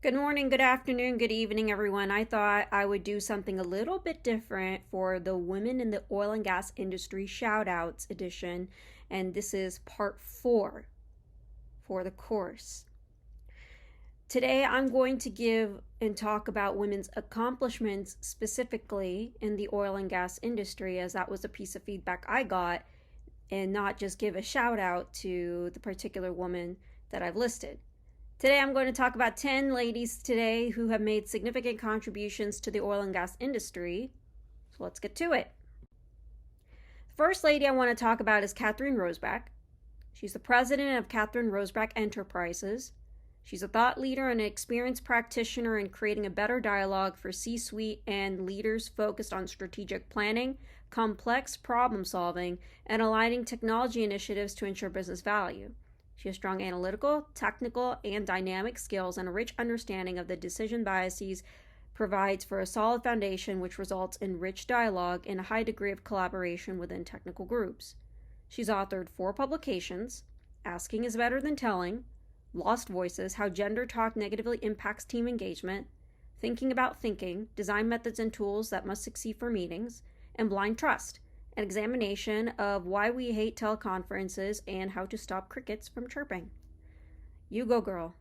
Good morning, good afternoon, good evening, everyone. I thought I would do something a little bit different for the Women in the Oil and Gas Industry Shoutouts edition, and this is part 4 for the course. Today I'm going to give and talk about women's accomplishments specifically in the oil and gas industry, as that was a piece of feedback I got, and not just give a shout out to the particular woman that I've listed. Today I'm going to talk about 10 ladies today who have made significant contributions to the oil and gas industry. So let's get to it. The first lady I want to talk about is KATHERINE ROSBACK. She's the president of KATHERINE ROSBACK Enterprises. She's a thought leader and an experienced practitioner in creating a better dialogue for C-suite and leaders focused on strategic planning, complex problem solving, and aligning technology initiatives to ensure business value. She has strong analytical, technical, and dynamic skills and a rich understanding of the decision biases, provides for a solid foundation which results in rich dialogue and a high degree of collaboration within technical groups. She's authored 4 publications: Asking is Better Than Telling, Lost Voices, How Gender Talk Negatively Impacts Team Engagement, Thinking About Thinking, Design Methods and Tools That Must Succeed for Meetings, and Blind Trust, an examination of why we hate teleconferences and how to stop crickets from chirping. You go, girl.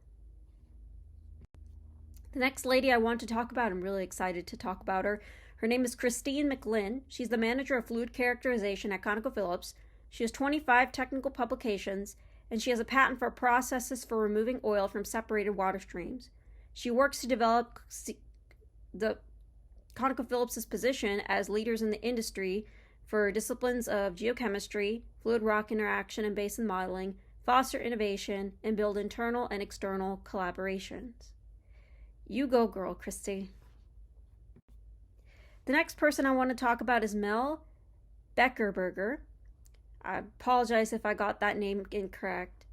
The next lady I want to talk about, I'm really excited to talk about her. Her name is KRISTIE MCLIN. She's the manager of fluid characterization at ConocoPhillips. She has 25 technical publications, and she has a patent for processes for removing oil from separated water streams. She works to develop the ConocoPhillips' position as leaders in the industry for disciplines of geochemistry, fluid-rock interaction and basin modeling, foster innovation, and build internal and external collaborations. You go, girl, KRISTIE. The next person I want to talk about is BECHBERGER. I apologize if I got that name incorrect.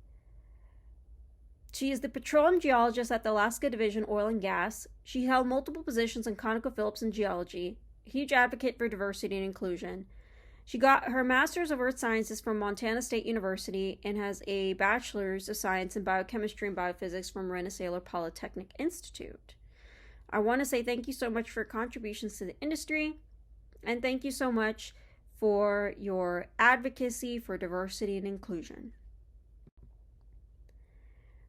She is the petroleum geologist at the Alaska Division Oil and Gas. She held multiple positions in ConocoPhillips in geology, a huge advocate for diversity and inclusion. She got her Master's of Earth Sciences from Montana State University and has a Bachelor's of Science in Biochemistry and Biophysics from Rensselaer Polytechnic Institute. I want to say thank you so much for your contributions to the industry, and thank you so much for your advocacy for diversity and inclusion.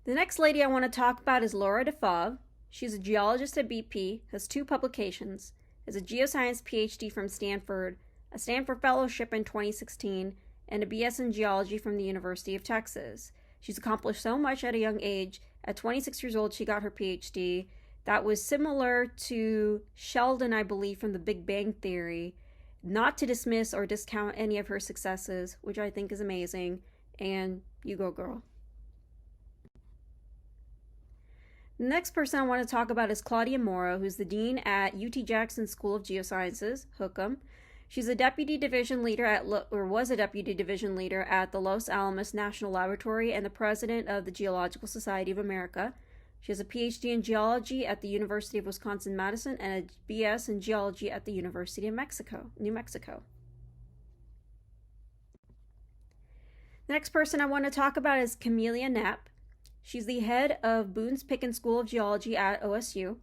The next lady I want to talk about is Laura DAFOV. She's a geologist at BP, has 2 publications, has a geoscience PhD from Stanford, a Stanford Fellowship in 2016, and a BS in Geology from the University of Texas. She's accomplished so much at a young age. At 26 years old, she got her PhD. That was similar to Sheldon, I believe, from the Big Bang Theory. Not to dismiss or discount any of her successes, which I think is amazing, and you go, girl. The next person I want to talk about is CLAUDIA MORA, who's the dean at UT Jackson School of Geosciences, Hookham. She's a deputy division leader was a deputy division leader at the Los Alamos National Laboratory and the president of the Geological Society of America. She has a PhD in geology at the University of Wisconsin-Madison and a BS in geology at the University of New Mexico. The next person I want to talk about is Camelia Knapp. She's the head of Boone's Pickens School of Geology at OSU.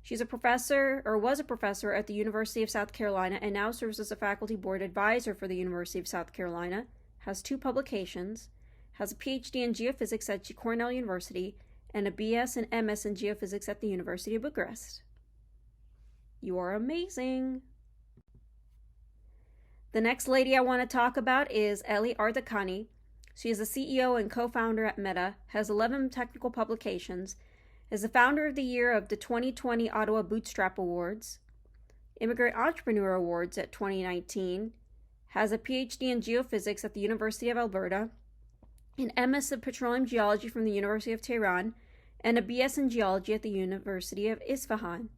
She's a professor, or was a professor, at the University of South Carolina and now serves as a faculty board advisor for the University of South Carolina, has 2 publications, has a PhD in geophysics at Cornell University, and a BS and MS in geophysics at the University of Bucharest. You are amazing! The next lady I want to talk about is ELLIE ARDAKANI. She is the CEO and co-founder at Meta, has 11 technical publications, is the founder of the year of the 2020 Ottawa Bootstrap Awards, Immigrant Entrepreneur Awards at 2019, has a PhD in geophysics at the University of Alberta, an MS of Petroleum Geology from the University of Tehran, and a BS in Geology at the University of Isfahan.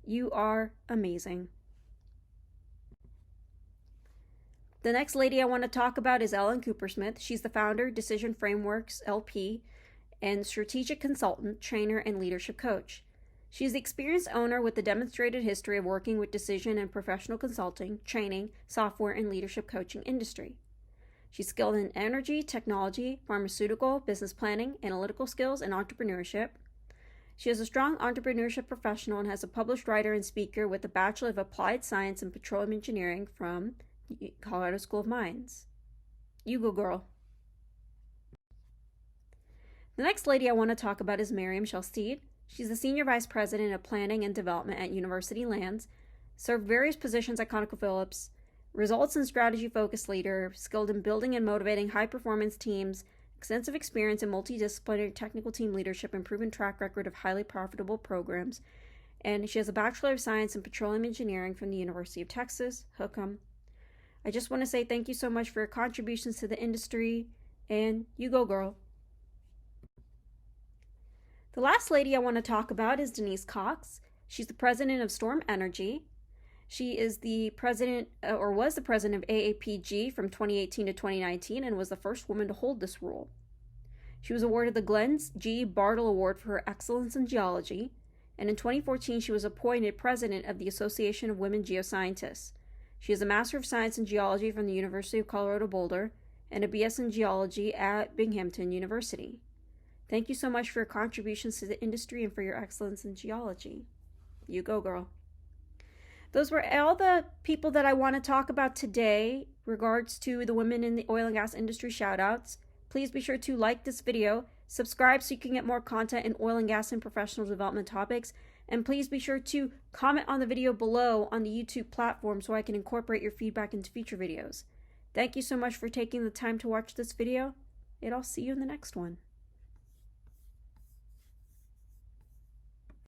You are amazing. The next lady I want to talk about is Ellen COOPERSMITH. She's the founder, Decision Frameworks LP, and strategic consultant, trainer, and leadership coach. She's the experienced owner with a demonstrated history of working with decision and professional consulting, training, software, and leadership coaching industry. She's skilled in energy, technology, pharmaceutical, business planning, analytical skills, and entrepreneurship. She is a strong entrepreneurship professional and has a published writer and speaker with a Bachelor of Applied Science in Petroleum Engineering from Colorado School of Mines. You go, girl. The next lady I want to talk about is MARYAM SCHELLSTEDE. She's the Senior Vice President of Planning and Development at University Lands, served various positions at ConocoPhillips, results and strategy focused leader, skilled in building and motivating high performance teams, extensive experience in multidisciplinary technical team leadership, and proven track record of highly profitable programs. And she has a Bachelor of Science in Petroleum Engineering from the University of Texas, Hookham. I just want to say thank you so much for your contributions to the industry, and you go, girl. The last lady I want to talk about is Denise Cox. She's the president of Storm Energy. She is the president, or was the president of AAPG from 2018 to 2019 and was the first woman to hold this role. She was awarded the Glenn G. Bartle Award for her excellence in geology, and in 2014 she was appointed president of the Association of Women Geoscientists. She is a Master of Science in Geology from the University of Colorado Boulder and a BS in Geology at Binghamton University. Thank you so much for your contributions to the industry and for your excellence in geology. You go, girl. Those were all the people that I want to talk about today regards to the women in the oil and gas industry shoutouts. Please be sure to like this video, subscribe so you can get more content in oil and gas and professional development topics, and please be sure to comment on the video below on the YouTube platform so I can incorporate your feedback into future videos. Thank you so much for taking the time to watch this video, and I'll see you in the next one.